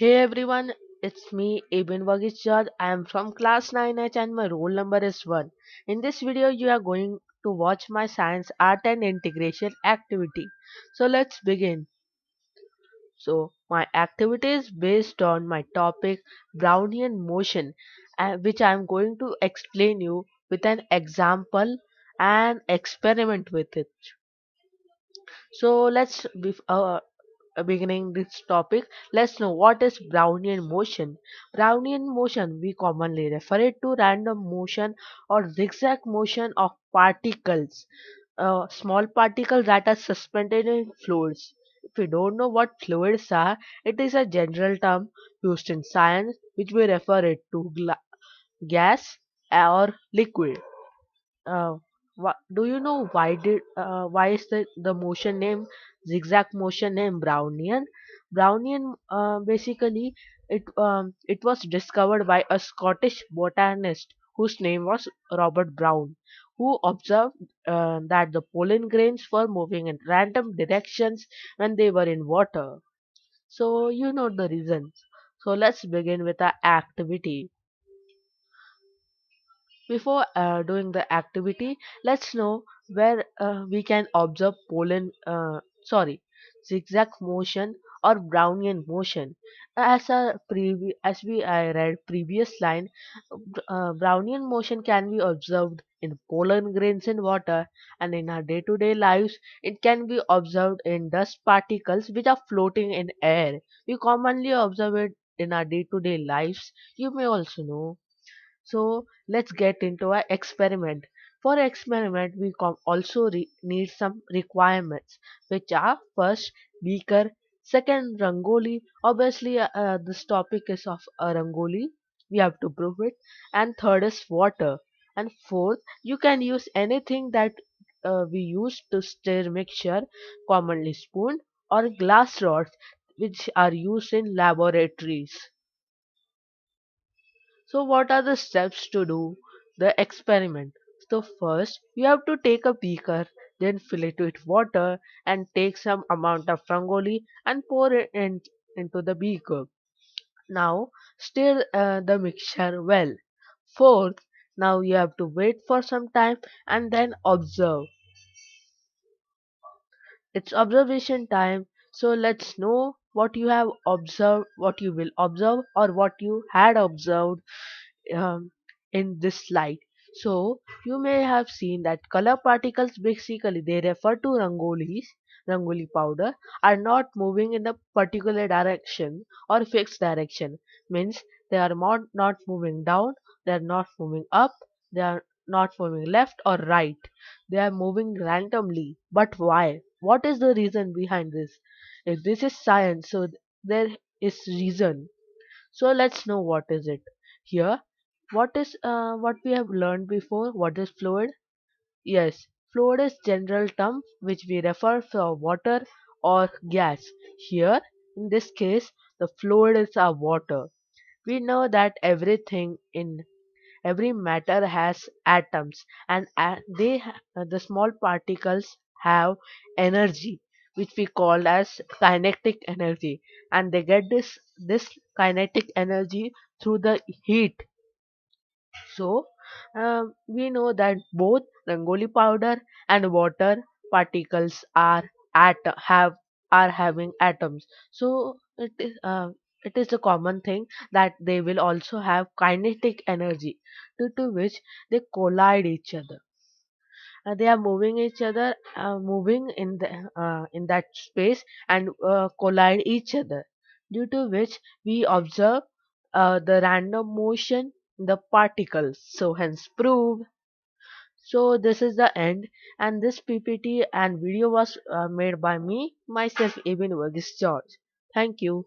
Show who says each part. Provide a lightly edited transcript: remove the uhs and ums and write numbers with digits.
Speaker 1: Hey everyone, it's me, Ibn Wagishjad. I am from class 9H and my roll number is 1. In this video, you are going to watch my science, art and integration activity. So let's begin. So my activity is based on my topic Brownian motion, which I am going to explain you with an example and experiment with it. So beginning this topic, let's know what is Brownian motion. Brownian motion, we commonly refer it to random motion or zigzag motion of particles, small particles that are suspended in fluids. If you don't know what fluids are, it is a general term used in science which we refer it to gas or liquid. Uh, do you know why is the motion name zigzag motion name Brownian? Brownian basically it was discovered by a Scottish botanist whose name was Robert Brown, who observed that the pollen grains were moving in random directions when they were in water. So you know the reasons. So let's begin with our activity. Before doing the activity, let's know where we can observe zigzag motion or Brownian motion. As we I read previous line, Brownian motion can be observed in pollen grains in water, and in our day-to-day lives, it can be observed in dust particles which are floating in air. We commonly observe it in our day-to-day lives. You may also know. So let's get into our experiment. For experiment, we also need some requirements, which are first beaker, second rangoli. Obviously, this topic is of a rangoli. We have to prove it. And third is water. And fourth, you can use anything that we use to stir mixture, commonly spoon or glass rods, which are used in laboratories. So what are the steps to do the experiment? So first you have to take a beaker, then fill it with water and take some amount of rangoli and pour it into the beaker. Now stir the mixture well. Fourth, now you have to wait for some time and then observe. It's observation time. So let's know what you have observed, what you will observe or what you had observed um, in this slide. So you may have seen that color particles, basically they refer to rangoli powder, are not moving in a particular direction or fixed direction. Means they are not moving down, they are not moving up, they are not moving left or right. They are moving randomly. But why? What is the reason behind this? If this is science, so there is reason. So let's know what is it. Here, what we have learned before? What is fluid? Yes, fluid is general term which we refer for water or gas. Here, in this case, the fluid is our water. We know that every matter has atoms, and the small particles have energy, which we call as kinetic energy, and they get this kinetic energy through the heat. So we know that both rangoli powder and water particles are having atoms. So it is a common thing that they will also have kinetic energy, due to which they collide each other. They are moving each other, moving in that space and collide each other, due to which we observe the random motion in the particles. So hence proved. So this is the end, and this PPT and video was made by me myself, Ibn Verghese George. Thank you.